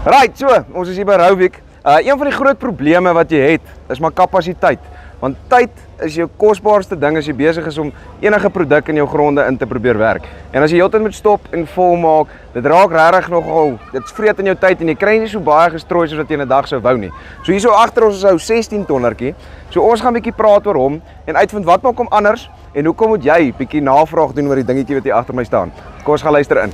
Right, so, ons is hier by Rauwik. Een van die groot probleme wat jy het, is maar kapasiteit. Want tyd is jou kosbaarste ding as jy besig is om enige produk in jou gronde in te probeer werk. En as jy heeltyd moet stop en volmaak, dit raak regtig nogal, dit vreet in jou tyd en jy kry nie so baie gestrooi soos wat jy in 'n dag sou wou nie. So hierso agter ons is 'n 16 tonnertjie. So ons gaan 'n bietjie praat oor hom en uitvind wat maak hom anders en hoekom moet jy bietjie navraag doen oor die dingetjie wat hier agter my staan. Kom ons gaan luister in.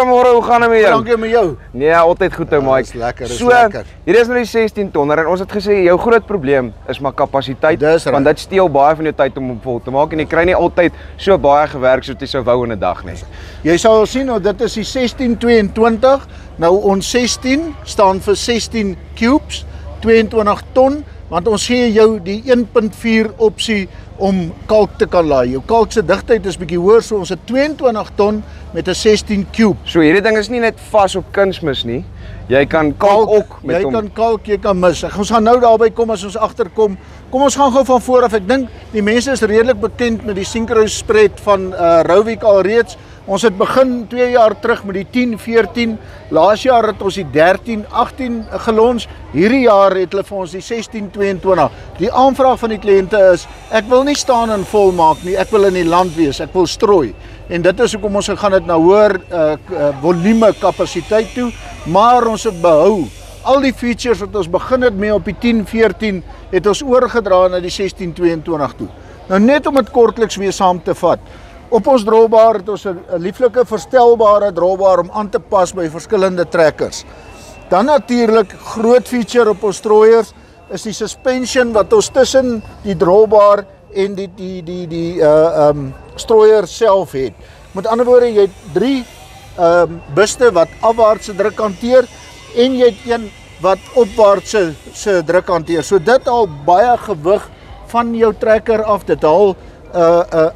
Môre, hoe gaan dit met jou? Dankie met jou. Nee, altyd goed ou, Mike. Dis lekker, dis so, lekker. Hier is nou die 16 tonner en ons het gesê jou groot probleem is maar kapasiteit, want dit steel baie van jou tyd om hom vol te maak en jy kry nie altyd so baie gewerk soos jy sou wou in 'n dag nie. Jy sal sien, nou dit is die 1622. Nou ons 16 staan vir 16 cubes, 22 ton, want ons gee jou die 1.4 opsie om kalk te kan laai. Jou kalk se digtheid is bietjie hoër, so ons het 22 ton met 'n 16 cube. So hierdie ding is nie net vas op kunsmis nie. Jy kan kalk ook met hom. Jy kan kalk, jy kan mis. Ons gaan nou daarby kom as ons agterkom. Kom ons gaan gou van voor af. Ek dink die mense is redelik bekend met die synchro spread van Rauwik alreeds. Ons het begin 2 jaar terug met die 10, 14. Laas jaar het ons die 13, 18 gelons. Hierdie jaar het hulle vir ons die 16, 22. Die aanvraag van die kliënte is, ek wil nie staan en volmaak nie, ek wil in die land wees, ek wil strooi. En dit is hoekom ons gaan dit na hoër volume kapasiteit toe, maar ons het behou. Al die features wat ons begin het mee op die 10, 14, het ons oorgedra na die 16, 22 toe. Nou net om dit kortliks weer saam te vat. Op ons drawbar het ons 'n lieflike verstelbare drawbar om aan te pas by verskillende trekkers. Dan natuurlik groot feature op ons strooiers is die suspension wat ons tussen die drawbar en die strooier self het. Met ander woorde, jy het 3 buste wat afwaartse druk hanteer en jy het een wat opwaartse druk hanteer. So dit haal baie gewig van jou trekker af. Dit haal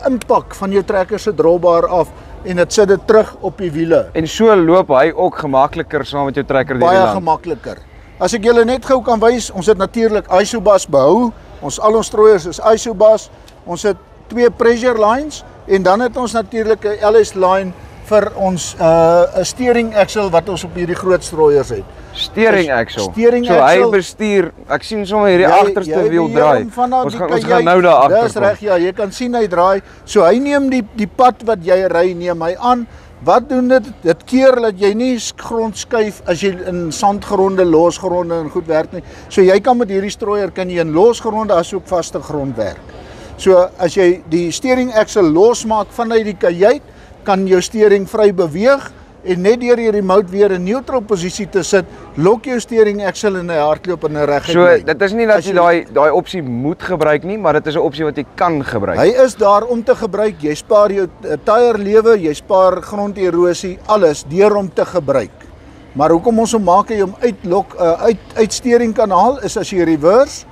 impak van jou trekker se drawbar af en dit sit dit terug op die wiele. En so loop hy ook gemakliker saam met jou trekker deur die land. Baie gemakliker. As ek julle net gou kan wys, ons het natuurlik Isobus behou. Al ons strooiers is Isobus. Ons het 2 pressure lines en dan het ons natuurlik 'n LS line vir ons 'n steering axle wat ons op hierdie groot strooiers het. Steering axle. Steering so axle. Hy bestuur, ek sien sommer hierdie agterste wiel draai. Ons gaan nou daar agter. Dis reg, ja, jy kan sien hy draai. So hy neem die pad wat jy ry, neem hy aan. Wat doen dit? Dit keer dat jy nie grond skuif as jy in sandgronde, losgronde en goed werk nie. So jy kan met hierdie strooier kan jy in losgronde asook vaste grond werk. So as jy die steering axle losmaak vanuit die kajuit, kan jou steering vry beweeg en net deur die remote weer in neutral posisie te sit, lok jou steering axle en hy hardloop in 'n reguit lyn. So dit is nie dat jy daai opsie moet gebruik nie, maar dit is 'n opsie wat jy kan gebruik. Hy is daar om te gebruik. Jy spaar jou tyre lewe, jy spaar gronderosie, alles deur om te gebruik. Maar hoekom ons hom maak hy om uit steering kan haal is as jy reverse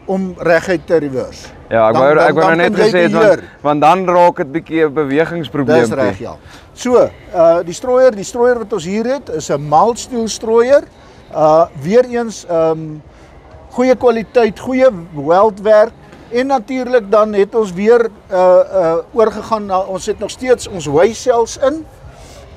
om reguit te reverse. Ja, ek wou nou net gesê het want dan raak dit bietjie 'n bewegingsprobleem. Dis reg, ja. So, die strooier wat ons hier het is 'n mild steel strooier. Weer eens goeie kwaliteit, goeie weldwerk en natuurlik dan het ons weer oorgegaan na ons het nog steeds ons weigsells in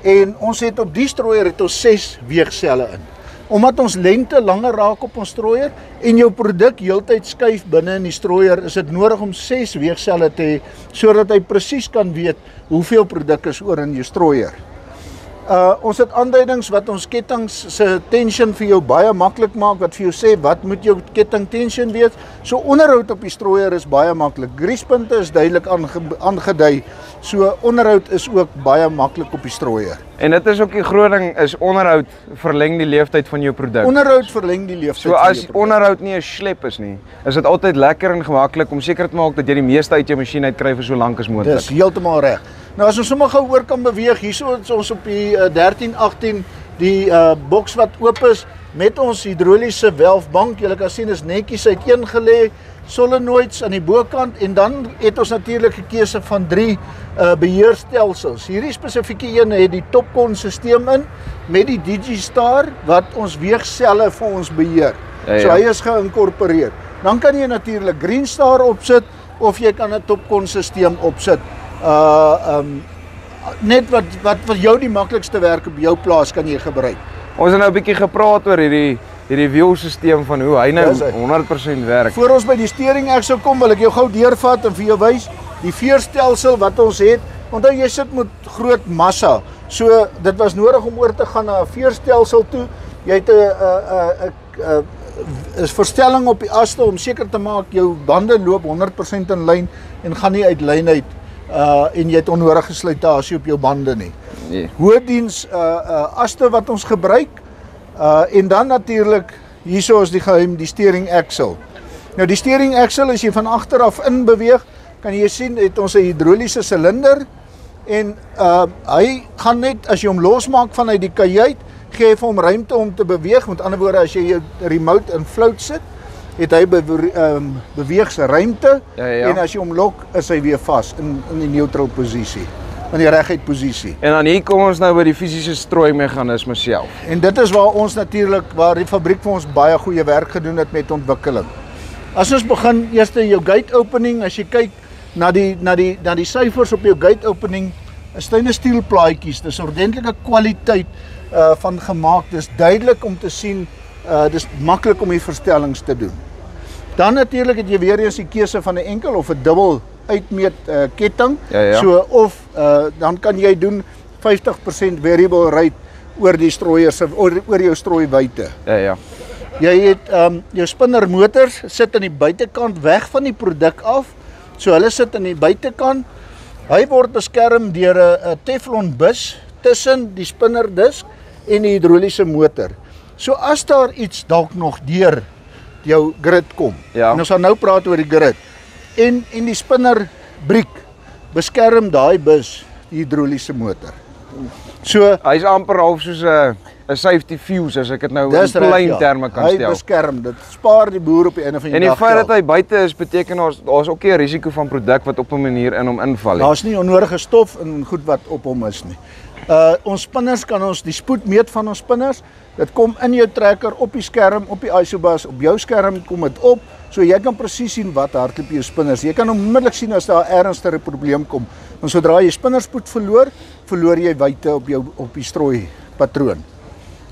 en ons het op die strooier het ons 6 weegselle in. Omdat ons lengte langer raak op ons strooier en jou produk heeltyd skuif binne in die strooier, is dit nodig om 6 weegselle te hê sodat hy presies kan weet hoeveel produk is oor in jou strooier. Ons het aanduidings wat ons kettinge se tension vir jou baie maklik maak, wat vir jou sê wat moet jou ketting tension wees. So onderhoud op die strooier is baie maklik. Griespunte is duidelik aangedui. So onderhoud is ook baie maklik op die strooier. En dit is ook die groot ding, is onderhoud verleng die leeftyd van jou produk. Onderhoud verleng die leeftyd so as onderhoud nie 'n slep is nie, is dit altyd lekker en gemaklik om seker te maak dat jy die meeste uit jou masjien uitkry vir so lank as moontlik. Dis heeltemal reg. Nou as ons sommer gou oor kan beweeg, hierso is ons op die 13, 18, die boks wat oop is met ons hidroliese welfbank. Julle kan sien is netjies uiteengelê, solenoids aan die bokant en dan het ons natuurlik 'n keuse van 3 beheerstelsels. Hierdie spesifieke een het die Topcon-stelsel in met die Digistar wat ons weegselle vir ons beheer. Ja. So hy is geïnkorporeer. Dan kan jy natuurlik Greenstar opsit of jy kan 'n Topcon-stelsel opsit. net wat vir jou die maklikste werk op jou plaas kan jy gebruik. Ons het nou 'n bietjie gepraat oor hierdie wielstelsel van hoe hy nou 100% werk. Voor ons by die steering axle kom, wil ek jou gou deurvat en vir jou wys die veerstelsel wat ons het. Onthou jy sit met groot massa. So dit was nodig om oor te gaan na 'n veerstelsel toe. Jy het 'n verstelling op die aste om seker te maak jou bande loop 100% in lyn en gaan nie uit lyn uit en jy het onnodige slytasie op jou bande nie. Nee. Hoëdiens aste wat ons gebruik en dan natuurlik hierso is die geheim, die steering axle. Nou die steering axle as jy van agter af in beweeg, kan jy sien het ons 'n hidroliese silinder en hy gaan net as jy hom losmaak vanuit die kajuit, gee hy vir hom ruimte om te beweeg. Met ander woorde, as jy jou remote in float sit, het hy beweegsruimte en as jy hom lok, is hy weer vas in die neutral posisie, in die reguit posisie. En dan hier kom ons nou by die fisiese strooimeganisme self. En dit is waar ons natuurlik, waar die fabriek vir ons baie goeie werk gedoen het met ontwikkeling. As ons begin eers jou gate opening, as jy kyk na die syfers op jou gate opening, is stainless steel plaatjies, dis ordentlike kwaliteit van gemaak, dis duidelik om te sien, dis maklik om die verstellings te doen. Dan natuurlik het jy weer eens die keuse van 'n enkel of 'n dubbel uitmeet ketting, so of dan kan jy doen 50% variable rate oor die strooier se oor jou strooiwyte. Ja. Jy het jou spinner motors sit aan die buitekant weg van die produk af. So hulle sit aan die buitekant. Hy word beskerm deur 'n Teflon bus tussen die spinnerdisk en die hidroliese motor. So as daar iets dalk nog deur jou grid kom. En ons gaan nou praat oor die grid. En die spinnerbriek beskerm daai bus die hidroliese motor. So hy's amper half soos 'n safety fuse as ek dit nou in klein terme kan stel. Hy beskerm, dit spaar die boer op die einde van die dag. En die feit dat hy buite is beteken daar's ook nie 'n risiko van produk wat op 'n manier in hom inval nie. Daar's nie onnodige stof en goed wat op hom is nie. Ons spinners kan ons die spoed meet van ons spinners. Dit kom in jou trekker op die skerm, op die isobus, op jou skerm kom dit op. So jy kan presies sien wat hardloop jou spinners. Jy kan onmiddellik sien as daar 'n ernstige probleem kom. Want sodra jy spinnerspoed verloor jy wyte op die strooi patroon.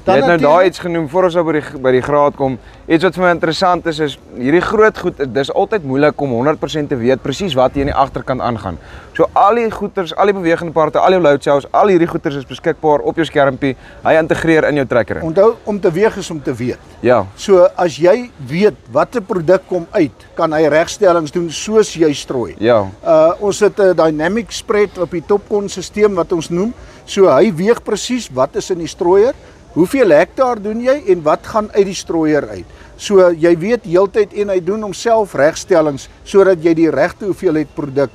Jy het nou daai iets genoem voor ons nou by die graad kom. Iets wat vir my interessant is hierdie groot goed, dis altyd moeilik om 100% te weet presies wat hier in die agterkant aangaan. So al die goeters, al die bewegende parte, al jou load cells, al hierdie goeters is beskikbaar op jou skermpie. Hy integreer in jou trekker. Onthou, om te weeg is om te weet. Ja. So as jy weet watter produk kom uit, kan hy regstellings doen soos jy strooi. Ja. Ons het 'n dynamic spread op die Topcon-stelsel wat ons noem. So hy weeg presies wat is in die strooier. Hoeveel hektaar doen jy en wat gaan uit die strooier uit? So jy weet heeltyd en hy doen homself regstellings sodat jy die regte hoeveelheid produk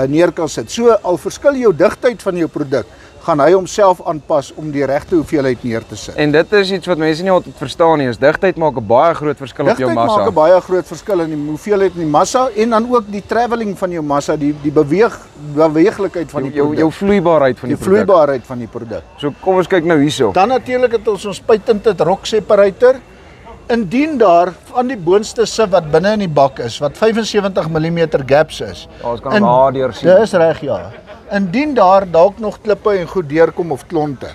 neer kan sit. So al verskil jou digtheid van jou produk, gaan hy homself aanpas om die regte hoeveelheid neer te sit. En dit is iets wat mense nie altyd verstaan nie. Digtheid maak 'n baie groot verskil op jou massa. Digtheid maak 'n baie groot verskil in die hoeveelheid en die massa en dan ook die travelling van jou massa, die beweeglikheid van die produk. Jou vloeibaarheid van die produk. Die vloeibaarheid van die produk. So kom ons kyk nou hierso. Dan natuurlik het ons patented rock separator. Indien daar van die boonste sif wat binne in die bak is, wat 75 mm gaps is. Ons kan daar deur sien. Dis reg, ja. Indien daar dalk nog klippe en goed deurkom of klonte,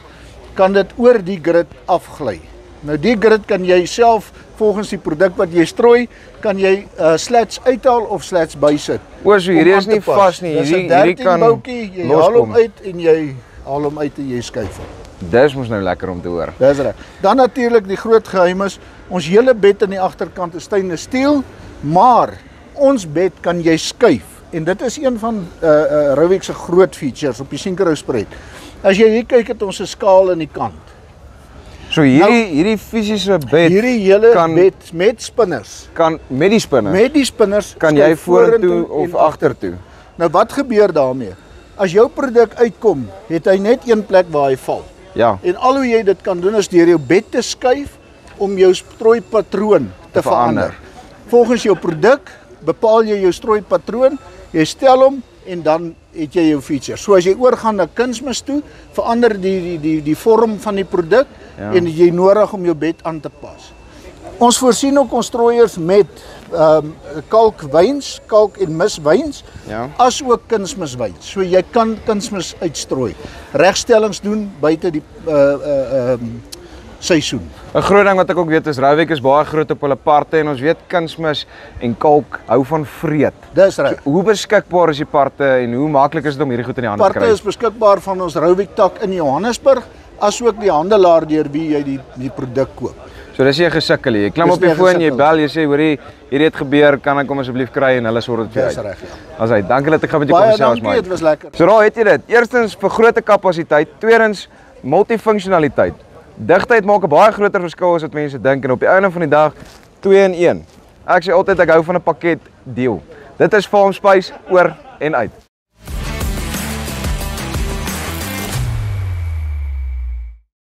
kan dit oor die grid afgly. Nou die grid kan jy self volgens die produk wat jy strooi, kan jy slats uithaal of slats bysit. O, so hierdie is nie vas nie. Hierdie kan boutjie, jy haal hom uit en jy haal hom uit en jy skuif hom. Dis mos nou lekker om te hoor. Dis reg. Dan natuurlik die groot geheim is, ons hele bed aan die agterkant is stainless steel, maar ons bed kan jy skuif. En dit is een van Rauwik se groot features op die Syncro spread. As jy hier kyk, het ons 'n skaal in die kant. So hierdie fisiese bed, hierdie hele bed met spinners, met die spinners kan jy vorentoe of agtertoe. Nou wat gebeur daarmee? As jou produk uitkom, het hy net een plek waar hy val. Ja. En al hoe jy dit kan doen is deur jou bed te skuif om jou strooipatroon te verander. Volgens jou produk bepaal jy jou strooipatroon, jy stel hom en dan het jy jou feature. So as jy oorgaan na kunsmis toe, verander die vorm van die produk en jy nodig om jou bed aan te pas. Ons voorsien ook ons strooiers met kalkwyns, kalk en miswyns, Ja. as ook kunsmiswyns. So jy kan kunsmis uitstrooi. Regstellings doen buite die seisoen. 'n Groot ding wat ek ook weet is Rauwek is baie groot op hulle parte en ons weet kunsmis en kalk hou van vreet. Dis reg. Hoe beskikbaar is die parte en hoe maklik is dit om hierdie goed in die hande te Parte kry? is beskikbaar van ons Rauwek tak in Johannesburg, asook die handelaar deur wie jy die produk koop. So dis nie 'n gesukkel nie. Jy klim Dis op die nie 'n foon, jy gesukkel. bel, jy sê hoorie, hierdie het gebeur, kan ek hom asseblief kry en hulle sorg dit vir jou Dis uit. reg, ja. As hy, dankie dat ek gou met jou Baie kom gesels, dankie, dit was lekker. So daar het jy dit. Eerstens vergrote kapasiteit, tweedens multifunksionaliteit. Digtheid maak 'n baie groter verskil as wat mense dink en op die einde van die dag 2 in 1. Ek sê altyd ek hou van 'n pakket deal. Dit is Farm Spice oor en uit.